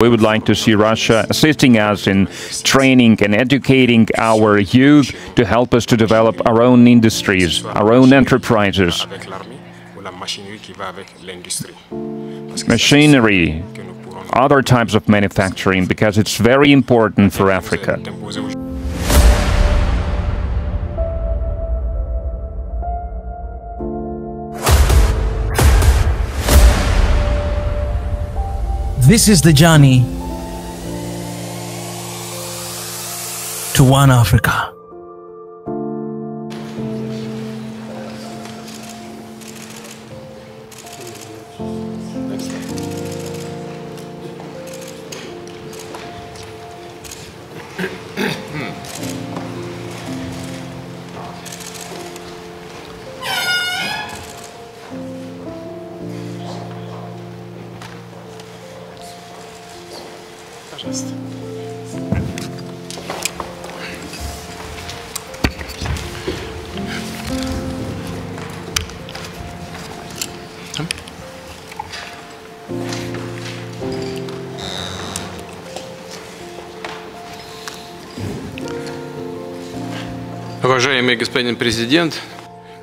We would like to see Russia assisting us in training and educating our youth to help us to develop our own industries, our own enterprises, machinery, other types of manufacturing, because it's very important for Africa. This is the journey to one Africa.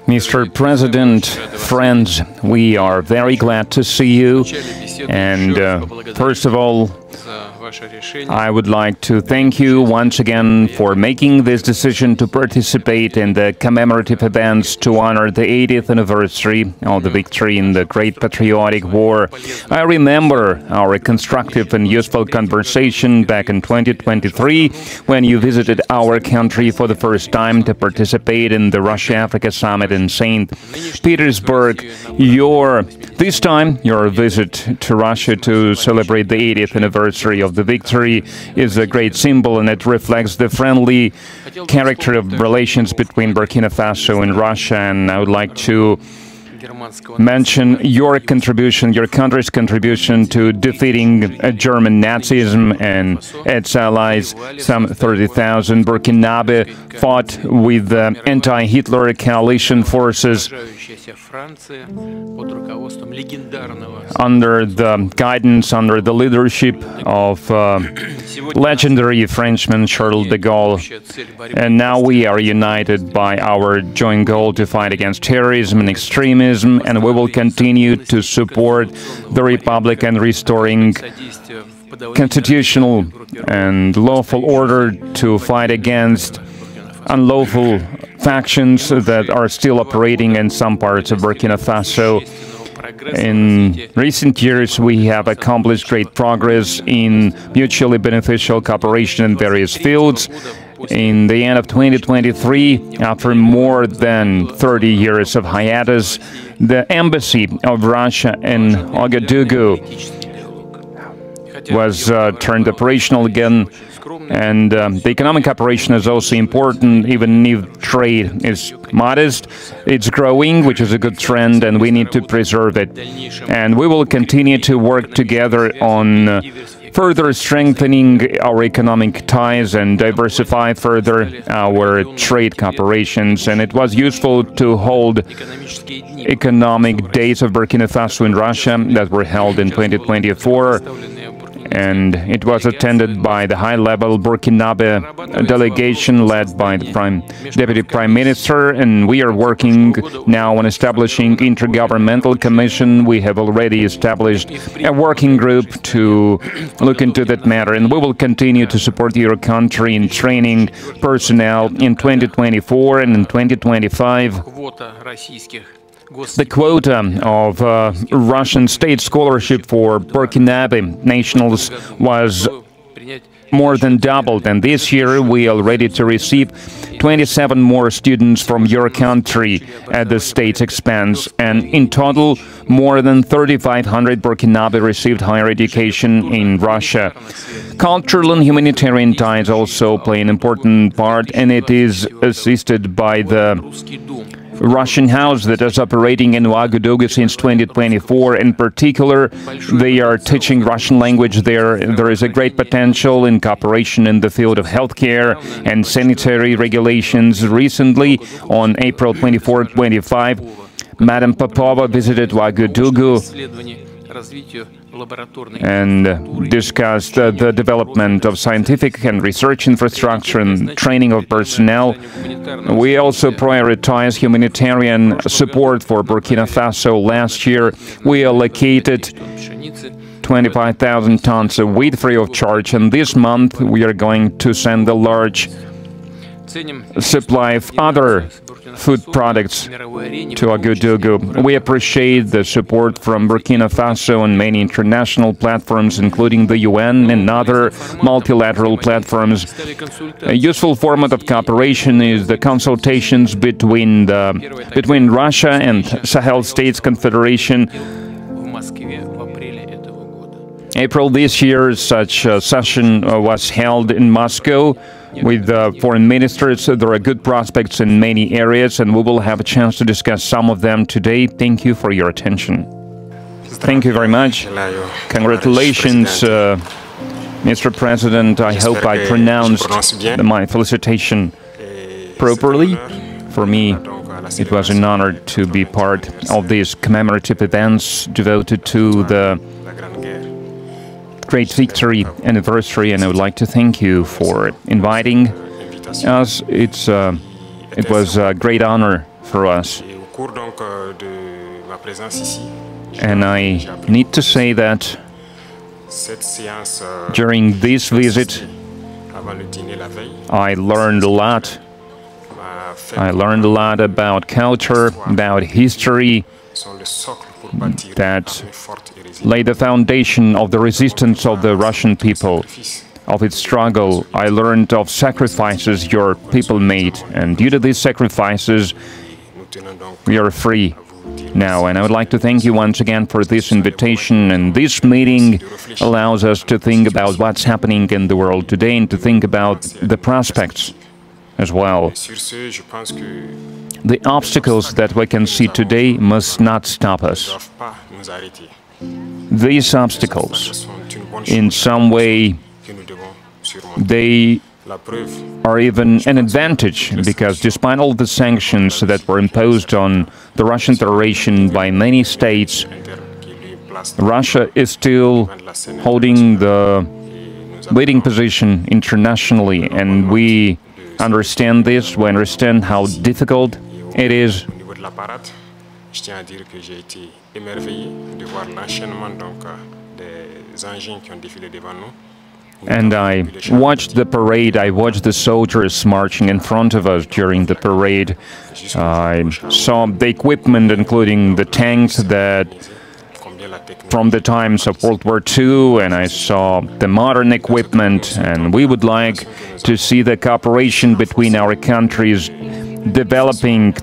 Mr. President, friends, we are very glad to see you, and first of all, I would like to thank you once again for making this decision to participate in the commemorative events to honor the 80th anniversary of the victory in the Great Patriotic War. I remember our constructive and useful conversation back in 2023 when you visited our country for the first time to participate in the Russia-Africa Summit in St. Petersburg. This time, your visit to Russia to celebrate the 80th anniversary of the victory is a great symbol, and it reflects the friendly character of relations between Burkina Faso and Russia. And I would like to mention your contribution, your country's contribution to defeating German Nazism and its allies. Some 30,000 Burkinabe fought with the anti-Hitler coalition forces under the guidance, under the leadership of legendary Frenchman Charles de Gaulle. And now we are united by our joint goal to fight against terrorism and extremism, and we will continue to support the Republic and restoring constitutional and lawful order, to fight against unlawful factions that are still operating in some parts of Burkina Faso. In recent years, we have accomplished great progress in mutually beneficial cooperation in various fields. In the end of 2023, after more than 30 years of hiatus, the embassy of Russia in Ouagadougou was turned operational again. And the economic operation is also important, even if trade is modest. It's growing, which is a good trend, and we need to preserve it. And we will continue to work together on further strengthening our economic ties and diversify further our trade cooperations. And it was useful to hold economic days of Burkina Faso in Russia that were held in 2024. And it was attended by the high-level Burkinabe delegation led by the Deputy Prime Minister, and we are working now on establishing intergovernmental commission. We have already established a working group to look into that matter, and we will continue to support your country in training personnel in 2024 and in 2025. The quota of Russian state scholarship for Burkinabe nationals was more than doubled, and this year we are ready to receive 27 more students from your country at the state's expense, and in total more than 3,500 Burkinabe received higher education in Russia. Cultural and humanitarian ties also play an important part, and it is assisted by the Russian house that is operating in Ouagadougou since 2024. In particular, they are teaching Russian language there. There is a great potential in cooperation in the field of healthcare and sanitary regulations. Recently, on April 24-25, Madam Popova visited Ouagadougou and discussed the development of scientific and research infrastructure and training of personnel. We also prioritize humanitarian support for Burkina Faso. Last year, we allocated 25,000 tons of wheat free of charge, and this month we are going to send a large supply of other food products to Ouagadougou. We appreciate the support from Burkina Faso and many international platforms, including the UN and other multilateral platforms. A useful format of cooperation is the consultations between Russia and Sahel States Confederation. April this year, such a session was held in Moscow with foreign ministers. There are good prospects in many areas, and we will have a chance to discuss some of them today. Thank you for your attention. Thank you very much. Congratulations, Mr. President. I hope I pronounced my felicitation properly. For me, it was an honor to be part of these commemorative events devoted to the great victory anniversary, and I would like to thank you for inviting us. It was a great honor for us. And I need to say that during this visit, I learned a lot. I learned a lot about culture, about history, that laid the foundation of the resistance of the Russian people, of its struggle. I learned of sacrifices your people made, and due to these sacrifices, we are free now. And I would like to thank you once again for this invitation, and this meeting allows us to think about what's happening in the world today and to think about the prospects as well. The obstacles that we can see today must not stop us. These obstacles, in some way, they are even an advantage, because despite all the sanctions that were imposed on the Russian Federation by many states, Russia is still holding the leading position internationally, and we understand this. We understand how difficult it is. Je tiens à dire que j'ai été émerveillé de voir l'enchaînement des engins qui ont défilé devant nous. And I watched the parade. I watched the soldiers marching in front of us during the parade. I saw the equipment, including the tanks that from the times of World War II, and I saw the modern equipment, and we would like to see the cooperation between our countries developing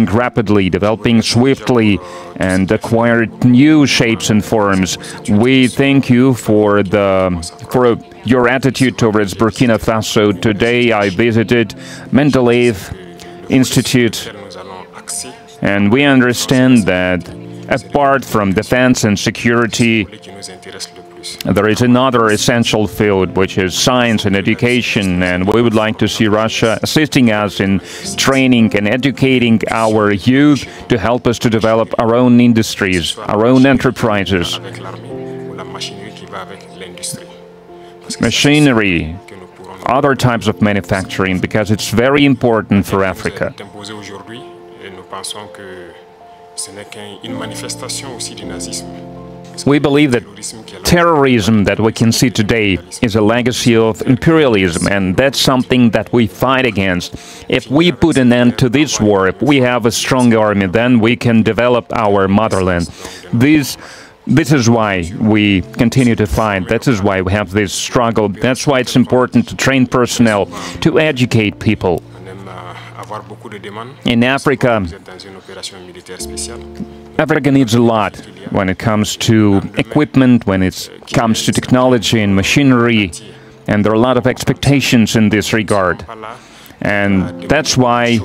rapidly, developing swiftly, and acquire new shapes and forms. We thank you for your attitude towards Burkina Faso. Today I visited Mendeleev Institute, and we understand that apart from defense and security, there is another essential field, which is science and education, and we would like to see Russia assisting us in training and educating our youth to help us to develop our own industries, our own enterprises. Machinery, other types of manufacturing, because it's very important for Africa. We believe that terrorism that we can see today is a legacy of imperialism, and that's something that we fight against. If we put an end to this war, if we have a strong army, then we can develop our motherland. This is why we continue to fight. That is why we have this struggle. That's why it's important to train personnel, to educate people. In Africa, Africa needs a lot when it comes to equipment, when it comes to technology and machinery, and there are a lot of expectations in this regard. And that's why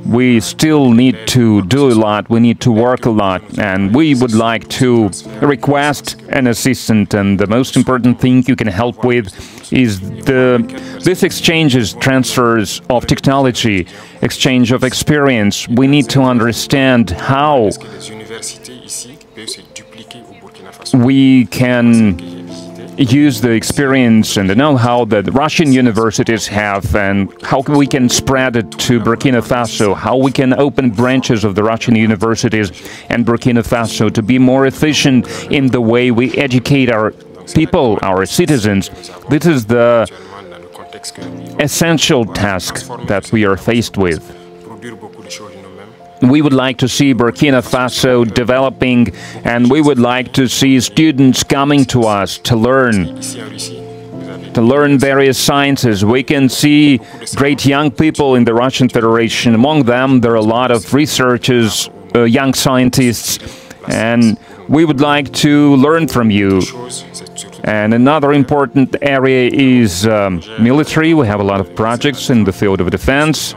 we still need to do a lot, we need to work a lot, and we would like to request an assistant, and the most important thing you can help with is this exchanges, transfers of technology, exchange of experience. We need to understand how we can use the experience and the know-how that Russian universities have, and how we can spread it to Burkina Faso, how we can open branches of the Russian universities and Burkina Faso to be more efficient in the way we educate our people, our citizens. This is the essential task that we are faced with. We would like to see Burkina Faso developing, and we would like to see students coming to us to learn various sciences. We can see great young people in the Russian Federation. Among them, there are a lot of researchers, young scientists, and we would like to learn from you. And another important area is military. We have a lot of projects in the field of defense.